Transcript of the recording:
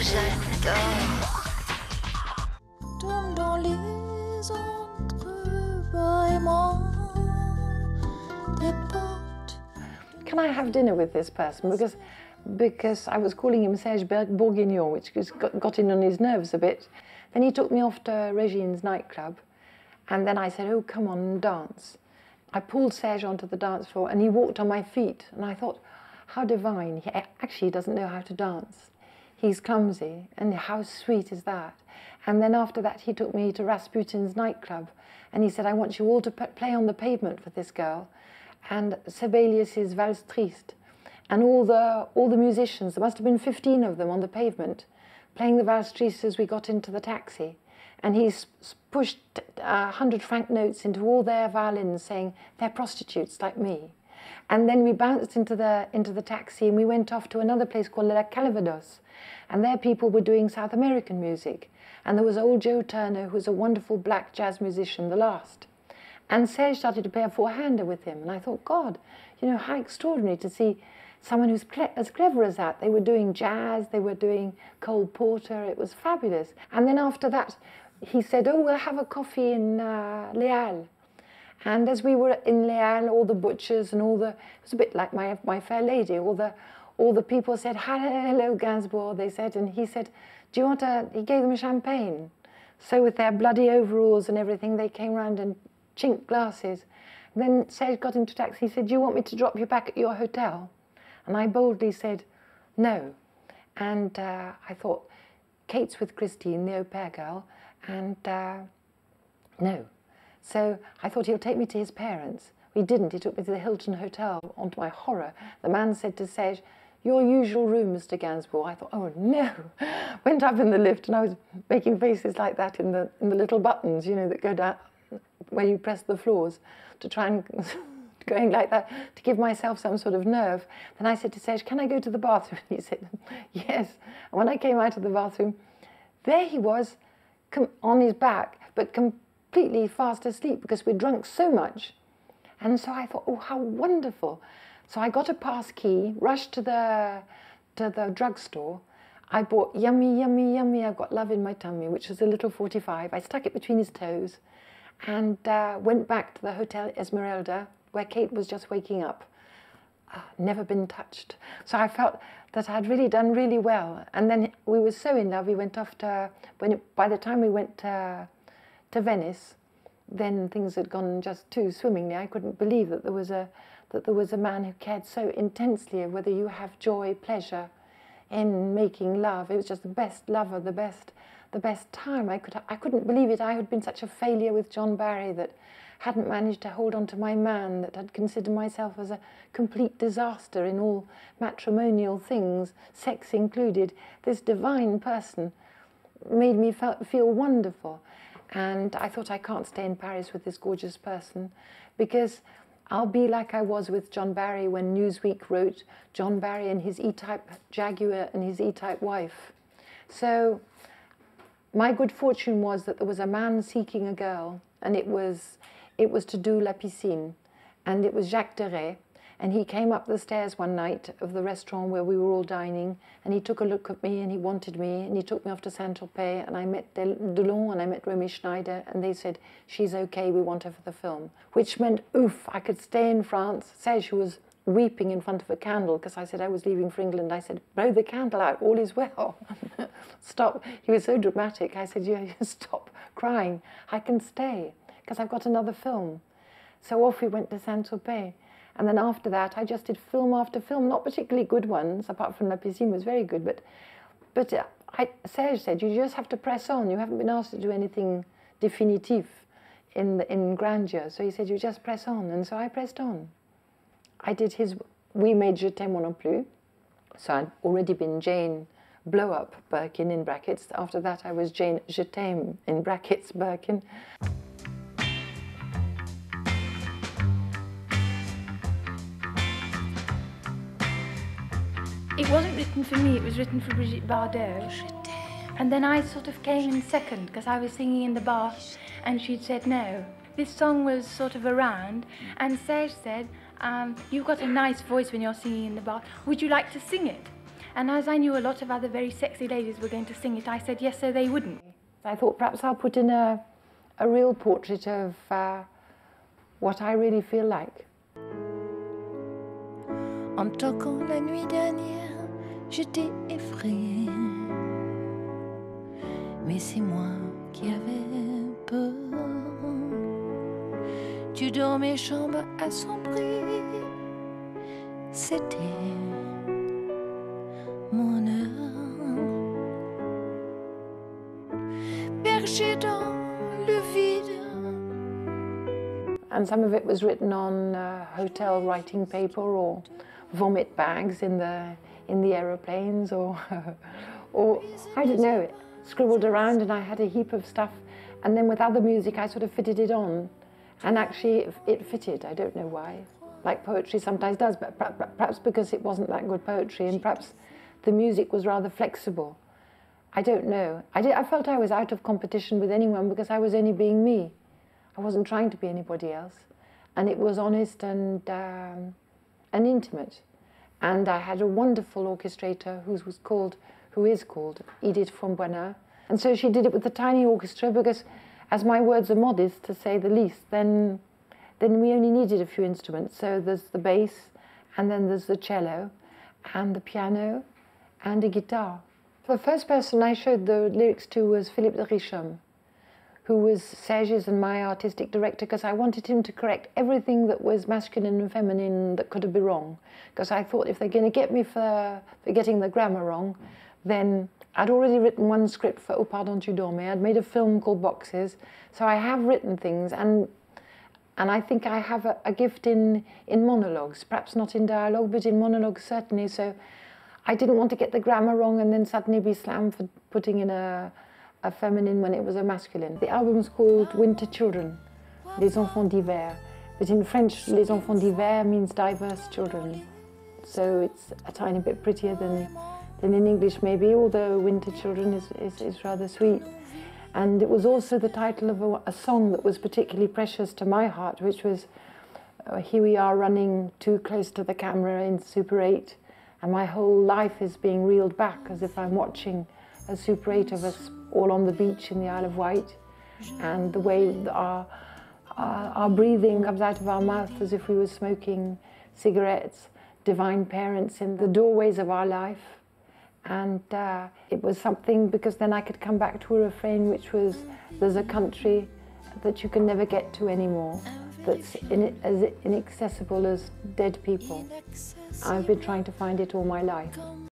j'adore. Tombe dans les entrebâillements des portes. Can I have dinner with this person? Because I was calling him Serge Bourguignon, which got in on his nerves a bit. Then he took me off to Régine's nightclub, and then I said, oh, come on and dance. I pulled Serge onto the dance floor, and he walked on my feet, and I thought, how divine. He actually doesn't know how to dance. He's clumsy, and how sweet is that? And then after that, he took me to Rasputin's nightclub, and he said, I want you all to play on the pavement for this girl, and Sibelius's Valse Triste. And all the musicians, there must have been 15 of them on the pavement, playing the Valse Triste as we got into the taxi. And he's pushed 100-franc notes into all their violins, saying, they're prostitutes like me. And then we bounced into the taxi, and we went off to another place called La Calvados. And there people were doing South American music. And there was old Joe Turner, who was a wonderful black jazz musician, the last. And Serge started to play a four-hander with him. And I thought, God, you know, how extraordinary to see someone who's as clever as that. They were doing jazz, they were doing Cole Porter, it was fabulous. And then after that, he said, oh, we'll have a coffee in Les Halles. And as we were in Les Halles, all the butchers and it was a bit like my Fair Lady, all the people said, hello, Gainsbourg, they said, and he said, do you want he gave them champagne. So with their bloody overalls and everything, they came round and chinked glasses. And then Serge got into a taxi, he said, do you want me to drop you back at your hotel? And I boldly said, no. And I thought, Kate's with Christine, the au pair girl, and no. So I thought he'll take me to his parents. He didn't. He took me to the Hilton Hotel. On to my horror, the man said to Serge, your usual room, Mr. Gainsbourg. I thought, oh no. Went up in the lift, and I was making faces like that in the little buttons, you know, that go down where you press the floors, to try and going like that to give myself some sort of nerve. Then I said to Serge, can I go to the bathroom? He said, yes. And when I came out of the bathroom, there he was, on his back, but completely fast asleep because we'd drunk so much. And so I thought, oh, how wonderful. So I got a pass key, rushed to the drugstore. I bought Yummy, Yummy, Yummy, I've got love in my tummy, which was a little 45. I stuck it between his toes and went back to the Hotel Esmeralda, where Kate was just waking up. Never been touched. So I felt that I'd really done really well. And then we were so in love, we went off to, by the time we went to Venice, then things had gone just too swimmingly. I couldn't believe that there was a man who cared so intensely of whether you have joy, pleasure in making love. It was just the best lover, the best time. I couldn't believe it. I had been such a failure with John Barry that hadn't managed to hold on to my man, that had considered myself as a complete disaster in all matrimonial things, sex included. This divine person made me feel wonderful. And I thought, I can't stay in Paris with this gorgeous person, because I'll be like I was with John Barry when Newsweek wrote John Barry and his E-Type Jaguar and his E-Type wife. So my good fortune was that there was a man seeking a girl, and it was to do La Piscine, and it was Jacques Deray, and he came up the stairs one night of the restaurant where we were all dining, and he took a look at me, and he wanted me, and he took me off to Saint-Tropez, and I met Delon, and I met Romy Schneider, and they said, she's okay, we want her for the film, which meant, oof, I could stay in France. Serge was weeping in front of a candle, because I said I was leaving for England. I said, blow the candle out, all is well. Stop. He was so dramatic. I said, yeah, stop crying. I can stay, because I've got another film. So off we went to Saint-Tropez. And then after that, I just did film after film, not particularly good ones, apart from La Piscine was very good, but Serge said, you just have to press on. You haven't been asked to do anything definitif in grandeur. So he said, you just press on. And so I pressed on. I did we made Je t'aime moi non plus. So I'd already been Jane Blow Up Birkin in brackets. After that, I was Jane Je t'aime in brackets Birkin. It wasn't written for me, it was written for Brigitte Bardot. And then I sort of came in second because I was singing in the bar and she'd said no. This song was sort of around and Serge said, you've got a nice voice when you're singing in the bar, would you like to sing it? And as I knew a lot of other very sexy ladies were going to sing it, I said yes, so they wouldn't. I thought perhaps I'll put in a real portrait of what I really feel like. En toquant la nuit dernière, j'étais effrayée. Mais c'est moi qui avais peur. Tu dormais chambre à son prix. C'était mon heure. Perché dans le vide. And some of it was written on hotel writing paper or vomit bags in the aeroplanes or I don't know, scribbled around, and I had a heap of stuff, and then with other music I sort of fitted it on, and actually it fitted. I don't know why, like poetry sometimes does, but perhaps because it wasn't that good poetry, and perhaps the music was rather flexible. I don't know. I felt I was out of competition with anyone because I was only being me. I wasn't trying to be anybody else, and it was honest and intimate. And I had a wonderful orchestrator who is called Edith from Buena. And so she did it with a tiny orchestra because, as my words are modest, to say the least, then we only needed a few instruments. So there's the bass, and then there's the cello, and the piano, and a guitar. The first person I showed the lyrics to was Philippe de Richaume, who was Serge's and my artistic director, because I wanted him to correct everything that was masculine and feminine that could have been wrong. Because I thought if they're going to get me for getting the grammar wrong, then I'd already written one script for Oh Pardon Tu Dormais. I'd made a film called Boxes, so I have written things, and I think I have a gift in monologues, perhaps not in dialogue, but in monologues certainly. So I didn't want to get the grammar wrong and then suddenly be slammed for putting in a feminine when it was a masculine. The album's called Winter Children, Les Enfants d'Hiver, but in French, Les Enfants d'Hiver means diverse children. So it's a tiny bit prettier than in English maybe, although Winter Children is rather sweet. And it was also the title of a song that was particularly precious to my heart, which was Here we are running too close to the camera in Super 8, and my whole life is being reeled back as if I'm watching a Super 8 of us all on the beach in the Isle of Wight, and the way our breathing comes out of our mouth as if we were smoking cigarettes, divine parents in the doorways of our life. And it was something, because then I could come back to a refrain which was, there's a country that you can never get to anymore, that's as inaccessible as dead people. I've been trying to find it all my life.